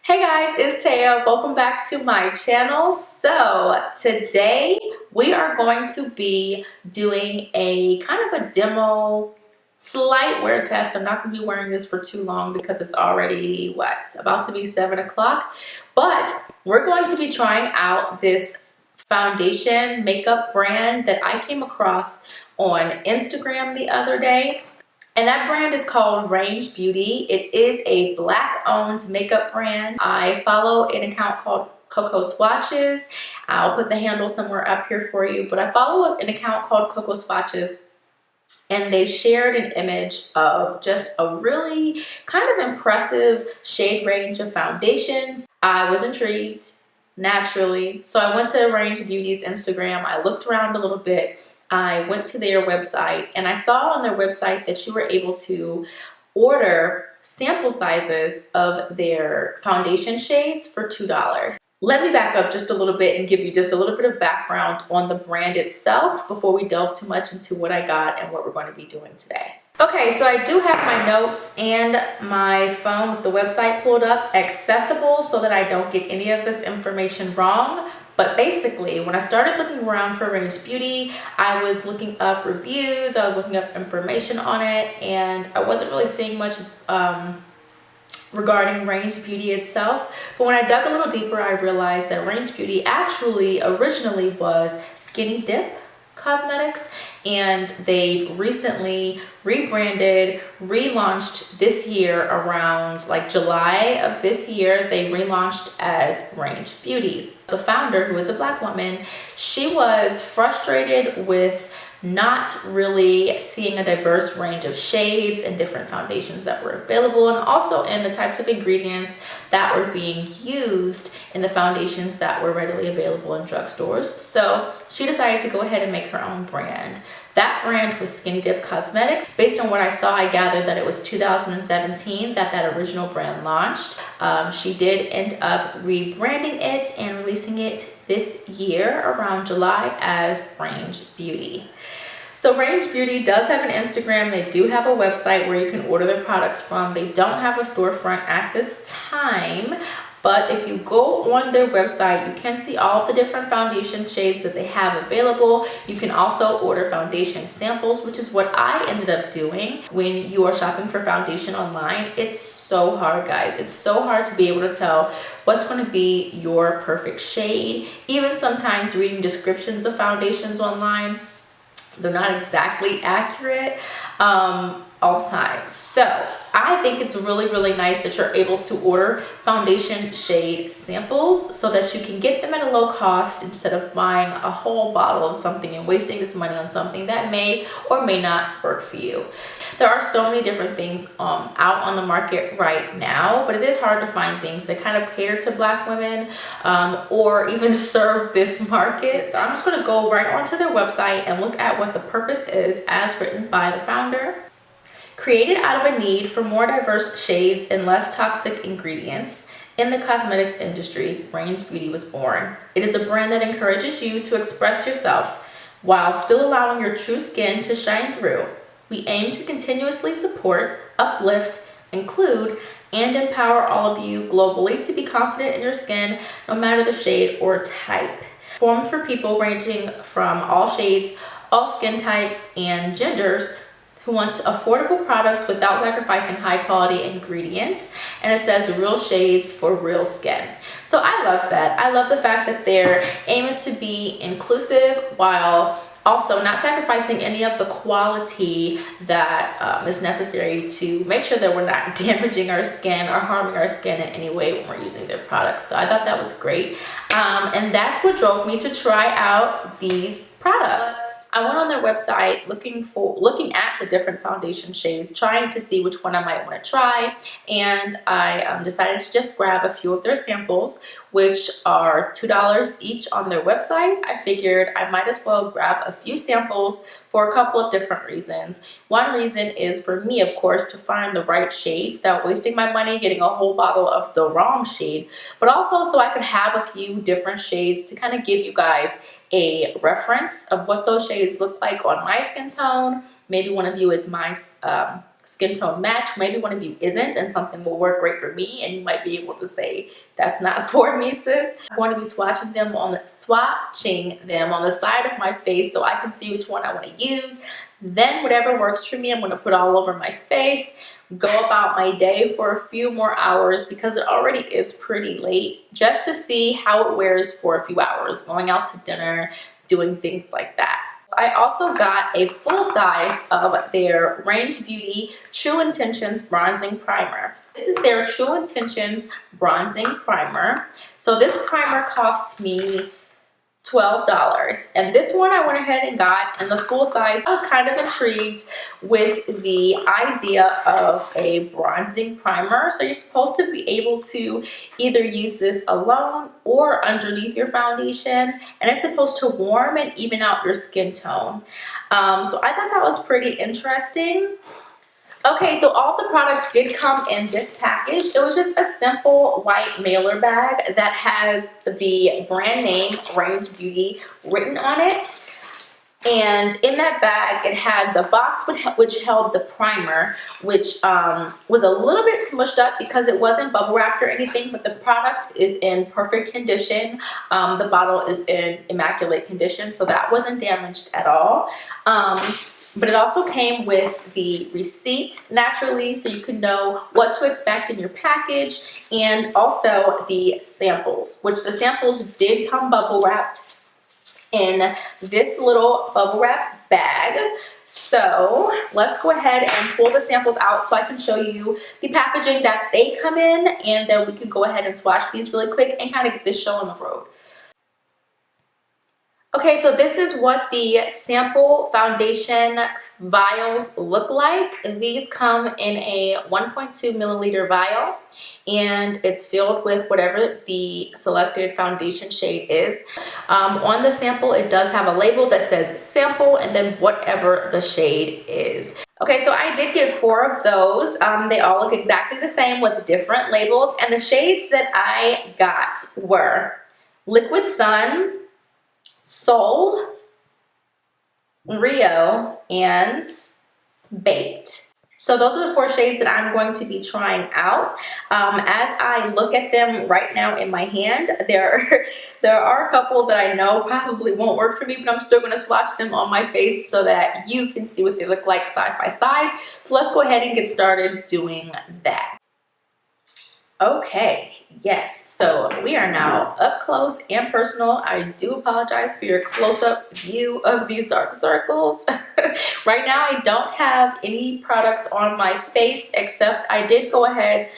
Hey guys, it's Taya. Welcome back to my channel. So today we are going to be doing a kind of a demo, slight wear test. I'm not going to be wearing this for too long because it's already about to be 7 o'clock. But we're going to be trying out this foundation makeup brand that I came across on Instagram the other day. And that brand is called Range Beauty. It is a Black-owned makeup brand. I follow an account called Swatches. I'll put the handle somewhere up here for you, but I follow an account called Swatches, and they shared an image of just a really kind of impressive shade range of foundations. I was intrigued, naturally. So I went to Range Beauty's Instagram. I looked around a little bit. I went to their website and I saw on their website that you were able to order sample sizes of their foundation shades for $2. Let me back up just a little bit and give you just a little bit of background on the brand itself before we delve too much into what I got and what we're going to be doing today. Okay, so I do have my notes and my phone with the website pulled up, accessible so that I don't get any of this information wrong. But basically, when I started looking around for Range Beauty, I was looking up reviews, I was looking up information on it, and I wasn't really seeing much regarding Range Beauty itself. But when I dug a little deeper, I realized that Range Beauty actually originally was Skinny Dip Cosmetics, and they recently rebranded, relaunched this year around like July of this year. They relaunched as Range Beauty. The founder, who is a Black woman, she was frustrated with not really seeing a diverse range of shades and different foundations that were available, and also in the types of ingredients that were being used in the foundations that were readily available in drugstores. So she decided to go ahead and make her own brand. That brand was Skinny Dip Cosmetics. Based on what I saw, I gathered that it was 2017 that original brand launched. She did end up rebranding it and releasing it this year around July as Range Beauty. So Range Beauty does have an Instagram. They do have a website where you can order their products from. They don't have a storefront at this time, but if you go on their website, you can see all of the different foundation shades that they have available. You can also order foundation samples, which is what I ended up doing. When you are shopping for foundation online, it's so hard, guys. It's so hard to be able to tell what's going to be your perfect shade. Even sometimes reading descriptions of foundations online, they're not exactly accurate all the time. So I think it's really, really nice that you're able to order foundation shade samples so that you can get them at a low cost instead of buying a whole bottle of something and wasting this money on something that may or may not work for you. There are so many different things out on the market right now, but it is hard to find things that kind of cater to Black women or even serve this market. So I'm just going to go right onto their website and look at what the purpose is as written by the founder. Created out of a need for more diverse shades and less toxic ingredients in the cosmetics industry, Range Beauty was born. It is a brand that encourages you to express yourself while still allowing your true skin to shine through. We aim to continuously support, uplift, include, and empower all of you globally to be confident in your skin, no matter the shade or type. Formed for people ranging from all shades, all skin types, and genders who want affordable products without sacrificing high quality ingredients. And it says real shades for real skin. So I love that. I love the fact that their aim is to be inclusive while also not sacrificing any of the quality that is necessary to make sure that we're not damaging our skin or harming our skin in any way when we're using their products. So I thought that was great. And that's what drove me to try out these products. I went on their website looking at the different foundation shades, trying to see which one I might want to try, and I decided to just grab a few of their samples, which are $2 each on their website. I figured I might as well grab a few samples for a couple of different reasons. One reason is for me, of course, to find the right shade without wasting my money getting a whole bottle of the wrong shade, but also so I could have a few different shades to kind of give you guys a reference of what those shades look like on my skin tone. Maybe one of you is my skin tone match. Maybe one of you isn't, and something will work great for me, and you might be able to say, that's not for me, sis. I'm going to be swatching them on the side of my face so I can see which one I want to use. Then whatever works for me, I'm going to put all over my face, go about my day for a few more hours because it already is pretty late, just to see how it wears for a few hours, going out to dinner, doing things like that. I also got a full size of their Range Beauty True Intentions Bronzing Primer. This is their True Intentions Bronzing Primer. So this primer cost me $12, and this one I went ahead and got in the full size. I was kind of intrigued with the idea of a bronzing primer. So you're supposed to be able to either use this alone or underneath your foundation, and it's supposed to warm and even out your skin tone. So I thought that was pretty interesting. Okay, so all the products did come in this package. It was just a simple white mailer bag that has the brand name Range Beauty written on it. And in that bag, it had the box which held the primer, which was a little bit smushed up because it wasn't bubble wrapped or anything, but the product is in perfect condition. The bottle is in immaculate condition, so that wasn't damaged at all. But it also came with the receipt naturally, so you can know what to expect in your package, and also the samples, which the samples did come bubble wrapped in this little bubble wrap bag. So let's go ahead and pull the samples out so I can show you the packaging that they come in, and then we can go ahead and swatch these really quick and kind of get this show on the road. Okay, so this is what the sample foundation vials look like. These come in a 1.2 milliliter vial, and it's filled with whatever the selected foundation shade is. On the sample, it does have a label that says sample and then whatever the shade is. Okay, so I did get 4 of those. They all look exactly the same with different labels, and the shades that I got were Liquid Sun, Soul, Rio, and Baked. So those are the 4 shades that I'm going to be trying out. As I look at them right now in my hand, there are a couple that I know probably won't work for me, but I'm still going to swatch them on my face so that you can see what they look like side by side. So let's go ahead and get started doing that. Okay, yes, so we are now up close and personal. I do apologize for your close-up view of these dark circles. Right now, I don't have any products on my face, except I did go ahead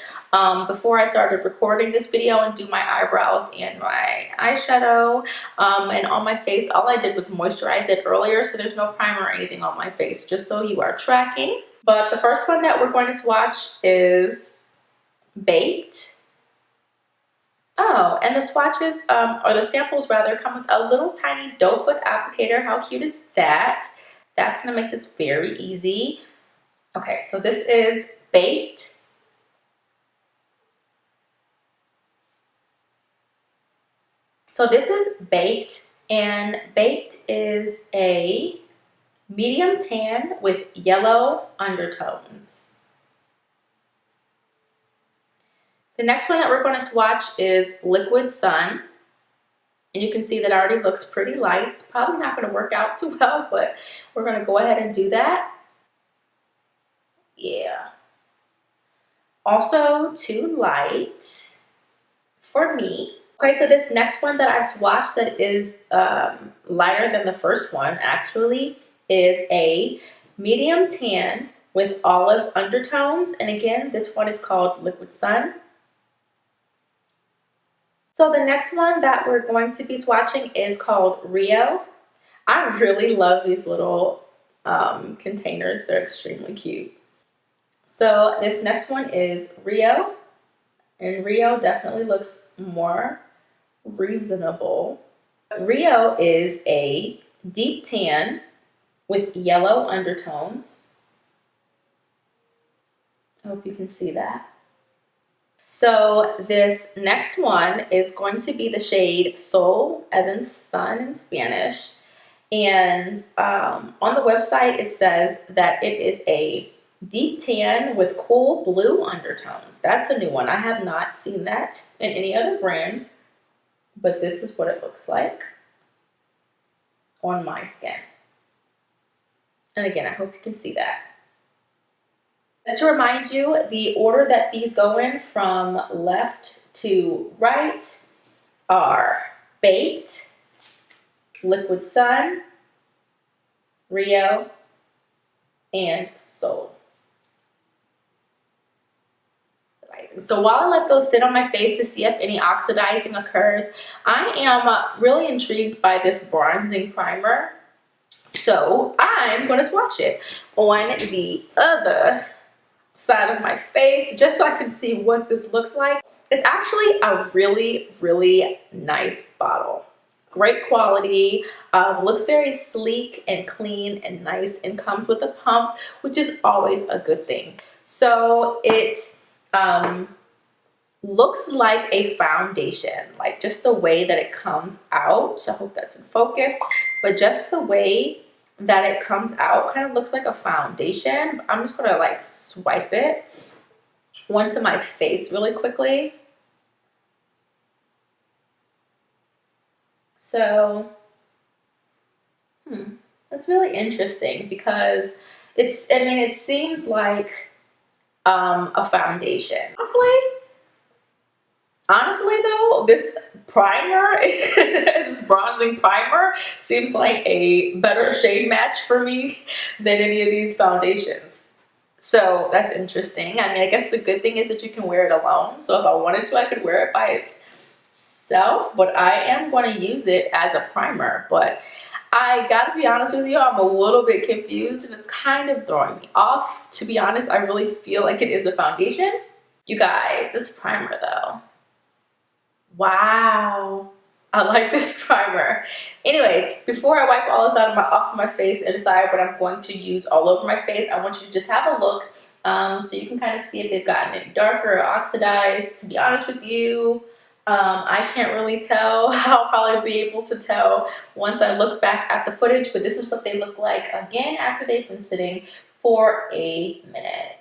before I started recording this video and do my eyebrows and my eyeshadow. And on my face, all I did was moisturize it earlier, so there's no primer or anything on my face, just so you are tracking. But the first one that we're going to swatch is Baked. Oh, and the swatches, or the samples rather, come with a little tiny doe foot applicator. How cute is that? That's gonna make this very easy. Okay, so this is Baked. So this is Baked, and Baked is a medium tan with yellow undertones. The next one that we're going to swatch is Liquid Sun. And you can see that it already looks pretty light. It's probably not going to work out too well, but we're going to go ahead and do that. Yeah. Also too light for me. Okay, so this next one that I swatched that is lighter than the first one actually is a medium tan with olive undertones. And again, this one is called Liquid Sun. So the next one that we're going to be swatching is called Rio. I really love these little containers. They're extremely cute. So this next one is Rio, and Rio definitely looks more reasonable. Rio is a deep tan with yellow undertones. I hope you can see that. So this next one is going to be the shade Sol, as in sun in Spanish. And on the website, it says that it is a Deep tan with cool blue undertones. That's a new one. I have not seen that in any other brand, but this is what it looks like on my skin. And again, I hope you can see that. Just to remind you, the order that these go in from left to right are Baked, Liquid Sun, Rio, and Soul. So while I let those sit on my face to see if any oxidizing occurs, I am really intrigued by this bronzing primer. So I'm going to swatch it on the other side of my face just so I can see what this looks like. It's actually a really, really nice bottle. Great quality, looks very sleek and clean and nice, and comes with a pump, which is always a good thing. So it looks like a foundation, like just the way that it comes out. I hope that's in focus, but just the way that it comes out kind of looks like a foundation. I'm just gonna like swipe it onto my face really quickly. So, that's really interesting because it's, I mean, it seems like a foundation. Honestly though, this primer, this bronzing primer seems like a better shade match for me than any of these foundations. So that's interesting. I mean, I guess the good thing is that you can wear it alone. So if I wanted to, I could wear it by itself, but I am going to use it as a primer. But I gotta be honest with you, I'm a little bit confused and it's kind of throwing me off. To be honest, I really feel like it is a foundation. You guys, this primer though. Wow, I like this primer. Anyways, before I wipe all this out of off my face and decide what I'm going to use all over my face, I want you to just have a look so you can kind of see if they've gotten any darker or oxidized. To be honest with you, I can't really tell. I'll probably be able to tell once I look back at the footage, but this is what they look like again after they've been sitting for a minute.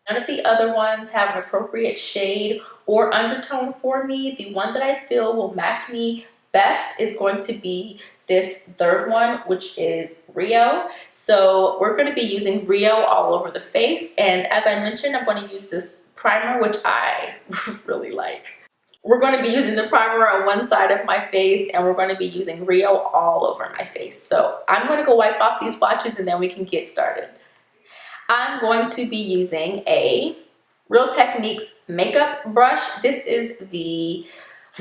None of the other ones have an appropriate shade or undertone for me. The one that I feel will match me best is going to be this third one, which is Rio. So we're going to be using Rio all over the face. And as I mentioned, I'm going to use this primer, which I really like. We're going to be using the primer on one side of my face, and we're going to be using Rio all over my face. So I'm going to go wipe off these swatches and then we can get started. I'm going to be using a Real Techniques makeup brush. This is the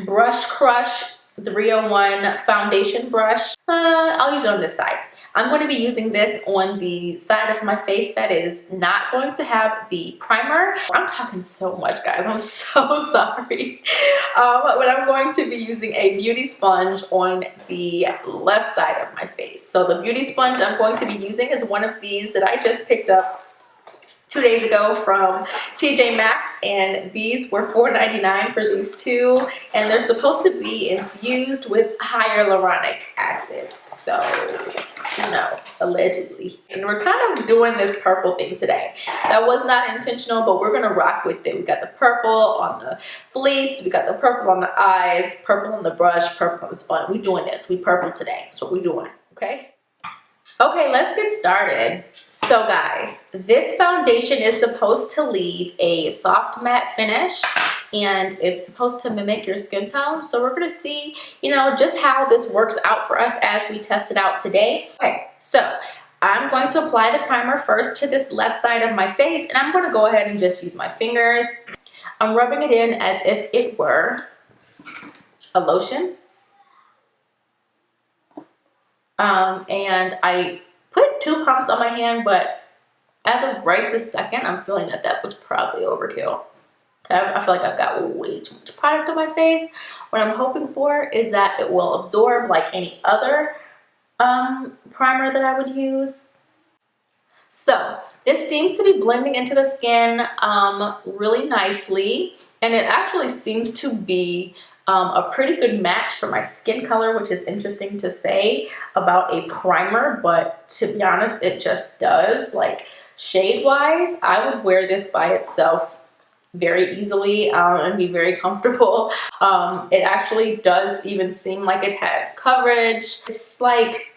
Brush Crush 301 foundation brush. I'll use it on this side. I'm going to be using this on the side of my face that is not going to have the primer. I'm talking so much, guys. I'm so sorry. But I'm going to be using a beauty sponge on the left side of my face. So the beauty sponge I'm going to be using is one of these that I just picked up 2 days ago from TJ Maxx, and these were $4.99 for these two, and they're supposed to be infused with hyaluronic acid. So, you know, allegedly. And we're kind of doing this purple thing today. That was not intentional, but we're gonna rock with it. We got the purple on the fleece, we got the purple on the eyes, purple on the brush, purple on the sponge. We're doing this. We purple today. That's what we're doing, okay? Okay, let's get started. So guys, this foundation is supposed to leave a soft matte finish, and it's supposed to mimic your skin tone. So we're gonna see, you know, just how this works out for us as we test it out today. Okay, so I'm going to apply the primer first to this left side of my face, and I'm gonna go ahead and just use my fingers. I'm rubbing it in as if it were a lotion. And I put 2 pumps on my hand, but as of right this second, I'm feeling that that was probably overkill. Okay, I feel like I've got way too much product on my face. What I'm hoping for is that it will absorb like any other primer that I would use. So this seems to be blending into the skin really nicely, and it actually seems to be a pretty good match for my skin color, which is interesting to say about a primer, but to be honest, it just does. Like, Shade wise, I would wear this by itself very easily and be very comfortable. It actually does even seem like it has coverage. It's like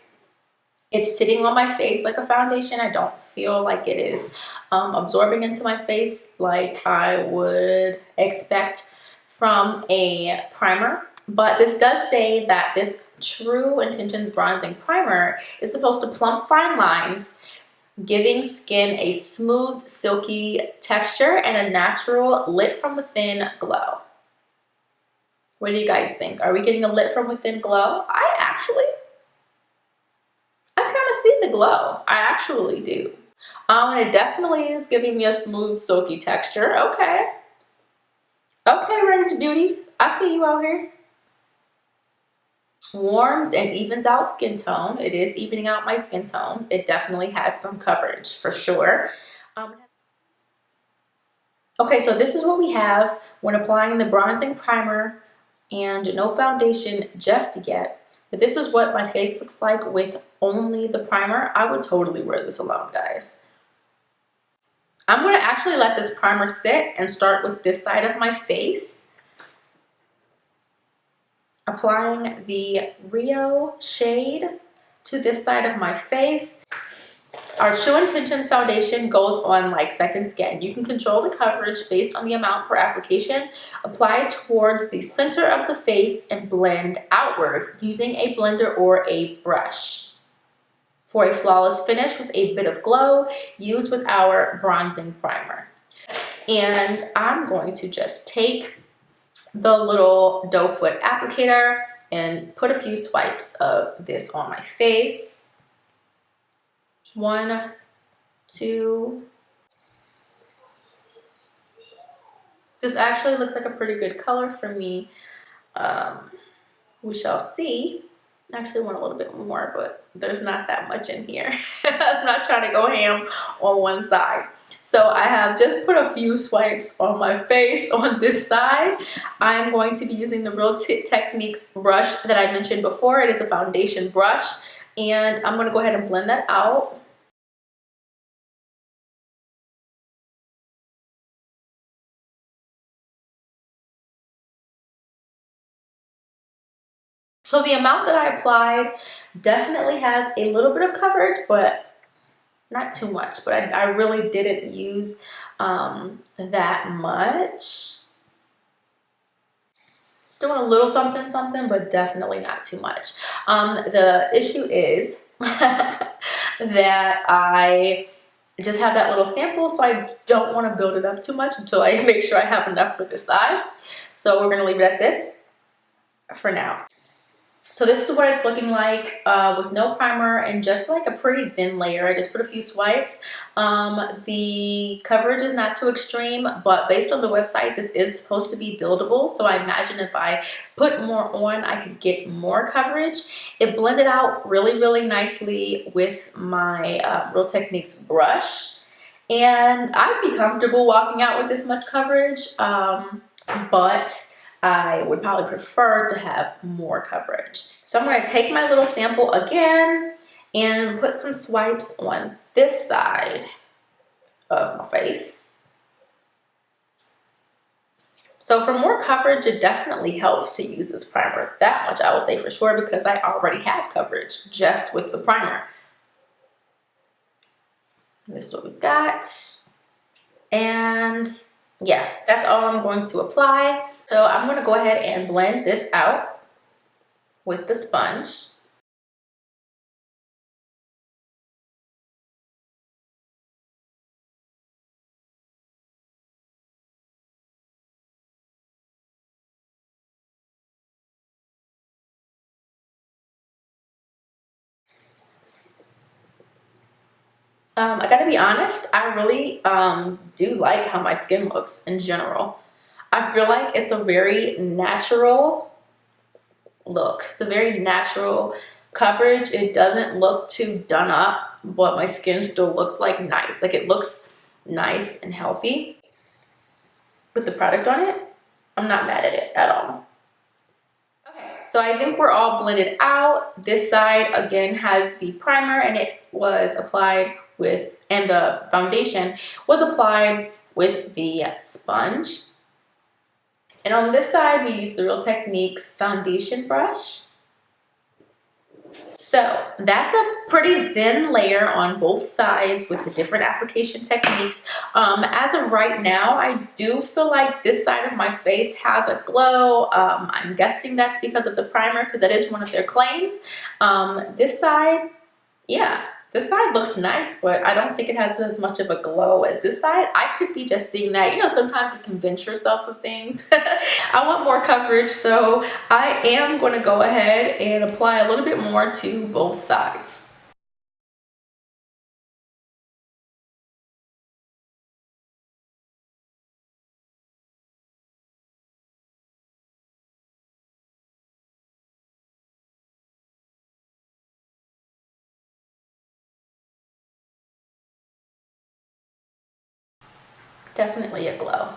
it's sitting on my face like a foundation. I don't feel like it is absorbing into my face like I would expect from a primer. But this does say that this True Intentions Bronzing Primer is supposed to plump fine lines, giving skin a smooth, silky texture and a natural lit from within glow. What do you guys think? Are we getting a lit from within glow? I kind of see the glow. I actually do. And it definitely is giving me a smooth, silky texture. Okay. Okay, Range Beauty. I see you out here. Warms and evens out skin tone. It is evening out my skin tone. It definitely has some coverage for sure. Okay, so this is what we have when applying the bronzing primer and no foundation just yet. But this is what my face looks like with only the primer. I would totally wear this alone, guys. I'm going to actually let this primer sit and start with this side of my face. Applying the Rio shade to this side of my face. Our True Intentions foundation goes on like second skin. You can control the coverage based on the amount per application. Apply it towards the center of the face and blend outward using a blender or a brush. For a flawless finish with a bit of glow, use with our bronzing primer. And I'm going to just take the little doe foot applicator and put a few swipes of this on my face. 1, 2. This actually looks like a pretty good color for me. We shall see. I actually want a little bit more, but there's not that much in here. I'm not trying to go ham on one side. So I have just put a few swipes on my face on this side. I'm going to be using the Real Techniques brush that I mentioned before. It is a foundation brush. And I'm going to go ahead and blend that out. So the amount that I applied definitely has a little bit of coverage, but not too much. But I really didn't use that much. Just doing a little something, something, but definitely not too much. The issue is that I just have that little sample, so I don't want to build it up too much until I make sure I have enough for this side. So we're going to leave it at this for now. So this is what it's looking like with no primer and just like a pretty thin layer. I just put a few swipes. The coverage is not too extreme, but based on the website, this is supposed to be buildable. So I imagine if I put more on, I could get more coverage. It blended out really, really nicely with my Real Techniques brush. And I'd be comfortable walking out with this much coverage, but I would probably prefer to have more coverage. So I'm going to take my little sample again and put some swipes on this side of my face. So for more coverage, it definitely helps to use this primer. That much I will say for sure, because I already have coverage just with the primer. And this is what we've got. And yeah, that's all I'm going to apply. So I'm going to go ahead and blend this out with the sponge. I gotta be honest, I really do like how my skin looks in general. I feel like it's a very natural look. It's a very natural coverage. It doesn't look too done up, but my skin still looks like nice. Like it looks nice and healthy with the product on it. I'm not mad at it at all. Okay, so I think we're all blended out. This side again has the primer and it was applied with and the foundation was applied with the sponge. And on this side, we use the Real Techniques foundation brush. So that's a pretty thin layer on both sides with the different application techniques. As of right now, I do feel like this side of my face has a glow. I'm guessing that's because of the primer, because that is one of their claims. This side, yeah, this side looks nice, but I don't think it has as much of a glow as this side. I could be just seeing that. You know, sometimes you convince yourself of things. I want more coverage, so I am going to go ahead and apply a little bit more to both sides. Definitely a glow.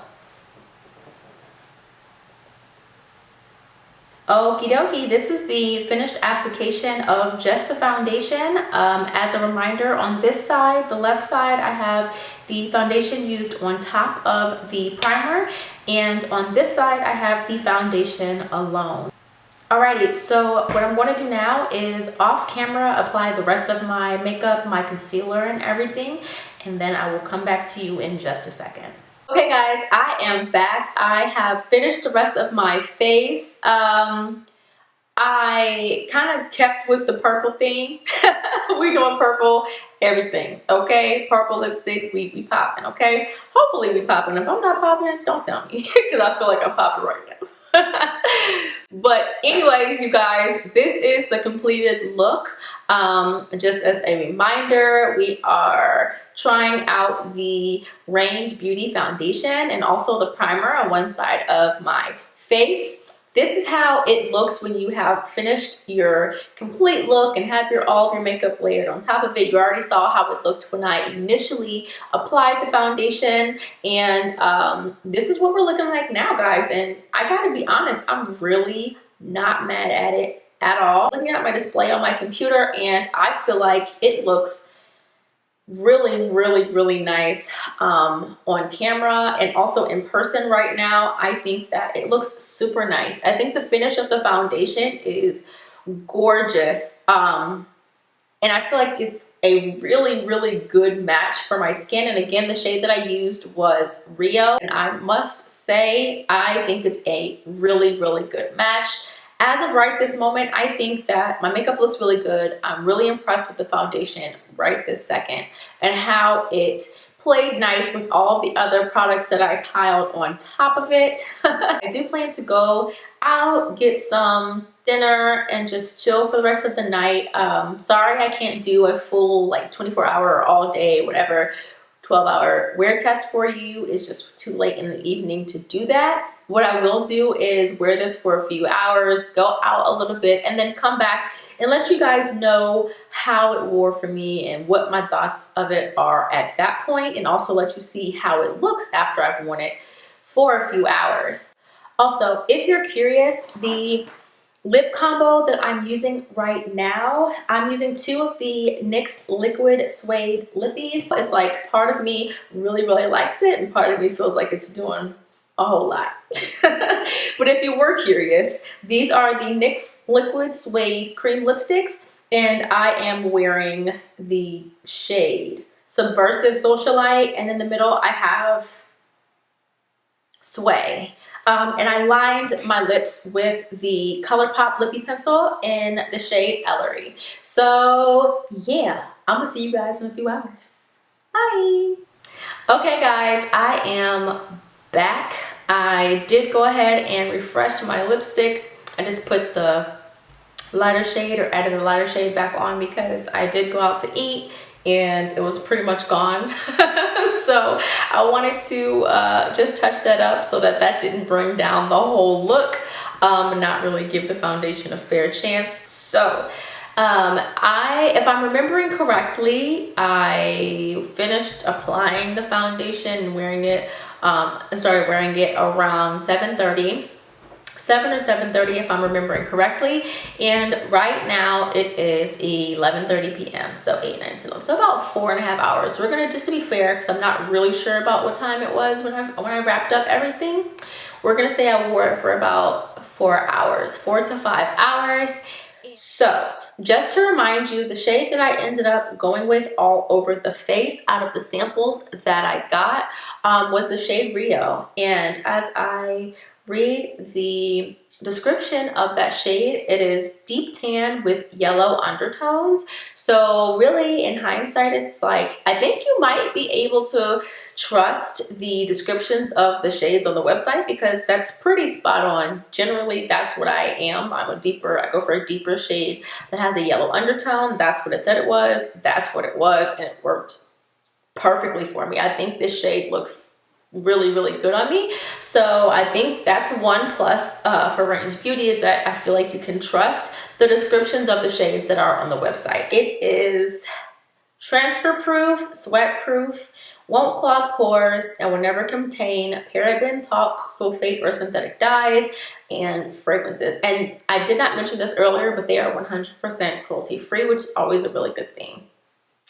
Okie dokie, this is the finished application of just the foundation. As a reminder, on this side, the left side, I have the foundation used on top of the primer, and on this side, I have the foundation alone. Alrighty, so what I'm going to do now is off camera apply the rest of my makeup, my concealer and everything, and then I will come back to you in just a second. Okay guys, I am back. I have finished the rest of my face. I kind of kept with the purple theme. We doing purple everything, okay? Purple lipstick, we popping, okay? Hopefully we popping. If I'm not popping, don't tell me, because I feel like I'm popping right now. But anyways, you guys, this is the completed look. Just as a reminder, we are trying out the Range Beauty foundation and also the primer on one side of my face. This is how it looks when you have finished your complete look and have all of your makeup layered on top of it. You already saw how it looked when I initially applied the foundation, and this is what we're looking like now, guys. And I gotta be honest, I'm really not mad at it at all. Looking at my display on my computer, and I feel like it looks really nice on camera and also in person right now. I think that it looks super nice. I think the finish of the foundation is gorgeous, and I feel like it's a really good match for my skin. And again, the shade that I used was Rio, and I must say I think it's a really good match. As of right this moment, I think that my makeup looks really good. I'm really impressed with the foundation right this second and how it played nice with all the other products that I piled on top of it. I do plan to go out, get some dinner, and just chill for the rest of the night. Sorry I can't do a full like 24-hour or all day, whatever, 12-hour wear test for you. It's just too late in the evening to do that. What I will do is wear this for a few hours, go out a little bit, and then come back and let you guys know how it wore for me and what my thoughts of it are at that point, and also let you see how it looks after I've worn it for a few hours. Also, if you're curious, the lip combo that I'm using right now, I'm using two of the NYX Liquid Suede Lippies. It's like part of me really likes it, and part of me feels like it's doing a whole lot. But if you were curious, these are the NYX Liquid Suede Cream Lipsticks, and I am wearing the shade Subversive Socialite, and in the middle I have Sway. And I lined my lips with the ColourPop Lippy Pencil in the shade Ellery. So yeah, I'm gonna see you guys in a few hours. Bye. Okay guys, I am back. I did go ahead and refresh my lipstick. I just put the lighter shade, or added a lighter shade back on, because I did go out to eat and it was pretty much gone. So I wanted to just touch that up so that that didn't bring down the whole look, and not really give the foundation a fair chance. So if I'm remembering correctly, I finished applying the foundation and wearing it, I started wearing it around 7:30. 7 or 7:30 if I'm remembering correctly, and right now it is 11:30 p.m. so 8, 9, 10, 11, so about 4.5 hours. We're gonna, just to be fair, because I'm not really sure about what time it was when I wrapped up everything, we're gonna say I wore it for about 4 hours, 4 to 5 hours. So just to remind you, the shade that I ended up going with all over the face out of the samples that I got was the shade Rio. And as I read the description of that shade, it is deep tan with yellow undertones. So really, in hindsight, it's like, I think you might be able to trust the descriptions of the shades on the website, because that's pretty spot on. Generally, that's what I am. I go for a deeper shade that has a yellow undertone. That's what it said it was. That's what it was, and it worked perfectly for me. I think this shade looks really, really good on me. So I think that's one plus for Range Beauty, is that I feel like you can trust the descriptions of the shades that are on the website. It is transfer proof, sweat proof, won't clog pores, and will never contain parabens, talc, sulfate, or synthetic dyes and fragrances. And I did not mention this earlier, but they are 100% cruelty free, which is always a really good thing.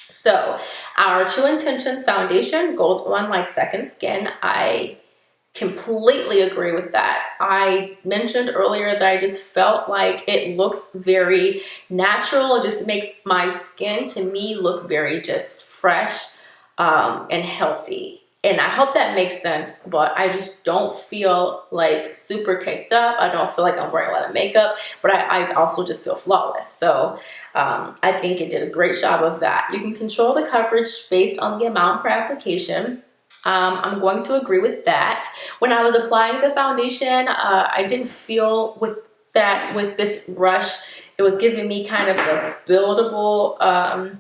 So our True Intentions foundation goes on like second skin. I completely agree with that. I mentioned earlier that I just felt like it looks very natural. It just makes my skin, to me, look very just fresh and healthy. And I hope that makes sense, but I just don't feel like super caked up. I don't feel like I'm wearing a lot of makeup, but I also just feel flawless. So I think it did a great job of that. You can control the coverage based on the amount per application. I'm going to agree with that. When I was applying the foundation, I didn't feel with this brush, it was giving me kind of the buildable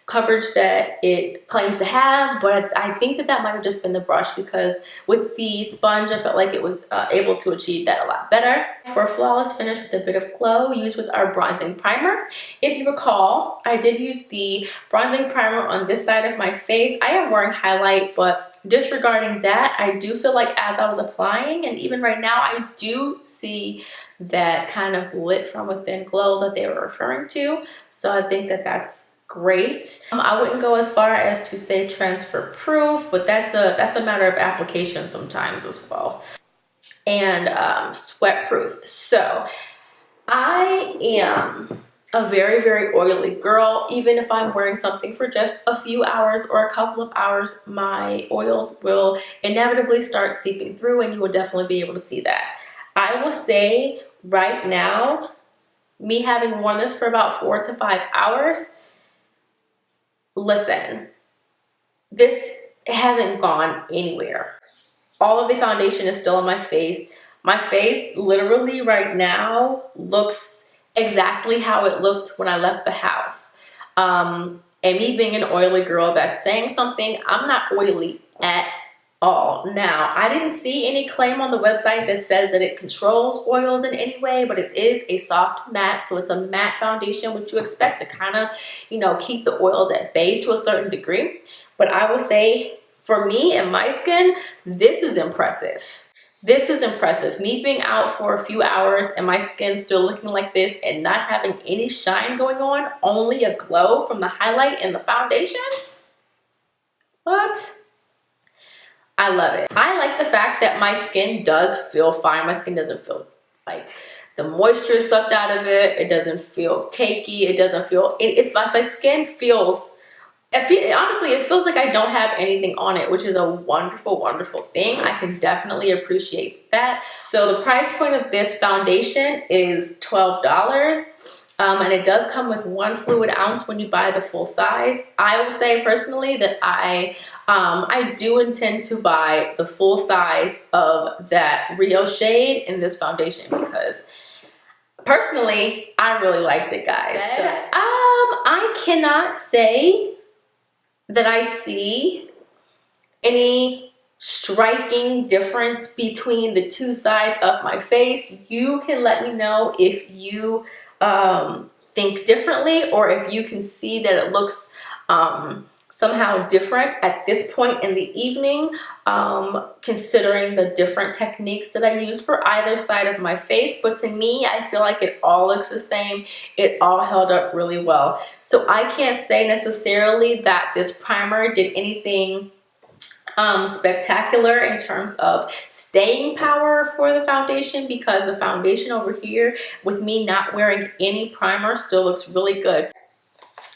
coverage that it claims to have, but I think that might have just been the brush, because with the sponge, I felt like it was able to achieve that a lot better. For a flawless finish with a bit of glow, use with our bronzing primer. If you recall, I did use the bronzing primer on this side of my face. I am wearing highlight, but disregarding that, I do feel like as I was applying, and even right now, I do see that kind of lit from within glow that they were referring to. So I think that that's great. I wouldn't go as far as to say transfer proof, but that's a matter of application sometimes as well. And sweat proof. So I am a very, very oily girl. Even if I'm wearing something for just a few hours or a couple of hours, my oils will inevitably start seeping through, and you will definitely be able to see that. I will say right now, me having worn this for about 4 to 5 hours, listen, this hasn't gone anywhere. All of the foundation is still on my face. My face literally right now looks exactly how it looked when I left the house. And me being an oily girl, that's saying something. I'm not oily at all. Now, I didn't see any claim on the website that says that it controls oils in any way, but it is a soft matte, so it's a matte foundation, which you expect to kind of, keep the oils at bay to a certain degree. But I will say, for me and my skin, this is impressive. This is impressive. Me being out for a few hours and my skin still looking like this and not having any shine going on, only a glow from the highlight and the foundation. What? I love it. I like the fact that my skin does feel fine. My skin doesn't feel like the moisture is sucked out of it. It doesn't feel cakey. It doesn't feel, if my skin feels, honestly, it feels like I don't have anything on it, which is a wonderful, wonderful thing. I can definitely appreciate that. So the price point of this foundation is $12. And it does come with 1 fluid ounce when you buy the full size. I will say personally that I do intend to buy the full size of that Rio shade in this foundation, because personally, I really liked it, guys. So, I cannot say that I see any striking difference between the two sides of my face. You can let me know if you think differently, or if you can see that it looks somehow different at this point in the evening, considering the different techniques that I use for either side of my face. But to me, I feel like it all looks the same. It all held up really well. So I can't say necessarily that this primer did anything spectacular in terms of staying power for the foundation, because the foundation over here, with me not wearing any primer, still looks really good.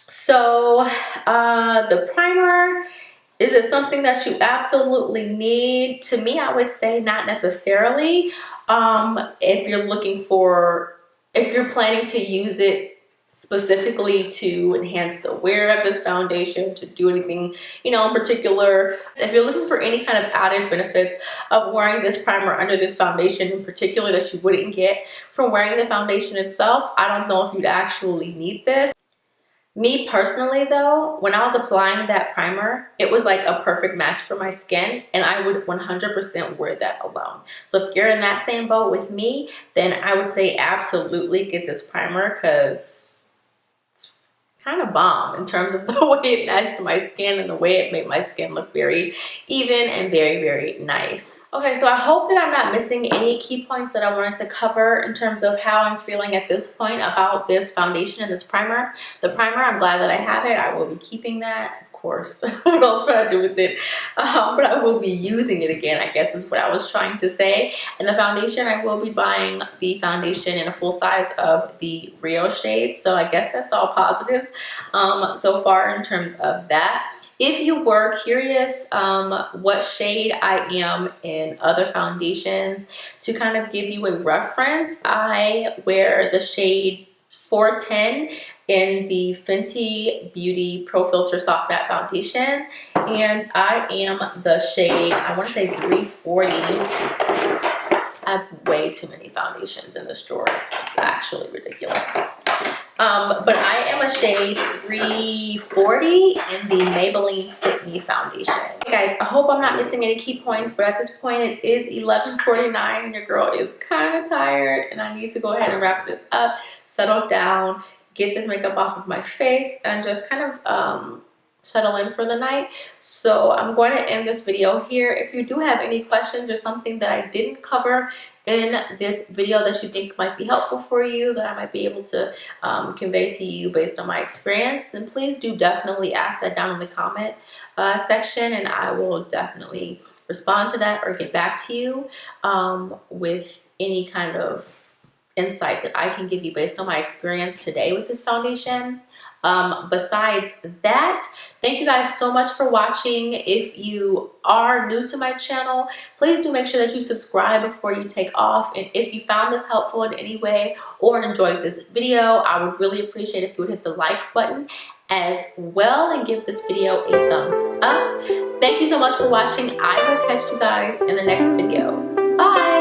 So the primer, is it something that you absolutely need? To me, I would say not necessarily. If you're planning to use it specifically to enhance the wear of this foundation, to do anything, you know, in particular, if you're looking for any kind of added benefits of wearing this primer under this foundation in particular that you wouldn't get from wearing the foundation itself, I don't know if you'd actually need this. Me personally though, when I was applying that primer, it was like a perfect match for my skin, and I would 100% wear that alone. So if you're in that same boat with me, then I would say absolutely get this primer, because it's kind of bomb in terms of the way it matched my skin and the way it made my skin look very even and very, very nice. Okay, so I hope that I'm not missing any key points that I wanted to cover in terms of how I'm feeling at this point about this foundation and this primer. The primer, I'm glad that I have it. I will be keeping that, of course. What else would I do with it? But I will be using it again, I guess is what I was trying to say. And the foundation, I will be buying the foundation in a full size of the Rio shade. So I guess that's all positives so far in terms of that. If you were curious what shade I am in other foundations, to kind of give you a reference, I wear the shade 410 in the Fenty Beauty Pro Filter Soft Matte Foundation, and I am the shade, I want to say 340. I have way too many foundations in this drawer. It's actually ridiculous. But I am a shade 340 in the Maybelline Fit Me foundation. Okay guys, I hope I'm not missing any key points, but at this point it is 11:49 and your girl is kind of tired, and I need to go ahead and wrap this up, settle down, get this makeup off of my face, and just kind of settle in for the night. So I'm going to end this video here. If you do have any questions or something that I didn't cover in this video that you think might be helpful for you, that I might be able to convey to you based on my experience, then please do definitely ask that down in the comment section, and I will definitely respond to that or get back to you with any kind of insight that I can give you based on my experience today with this foundation. Besides that, thank you guys so much for watching. If you are new to my channel, please do make sure that you subscribe before you take off. And if you found this helpful in any way or enjoyed this video, I would really appreciate if you would hit the like button as well and give this video a thumbs up. Thank you so much for watching. I will catch you guys in the next video. Bye.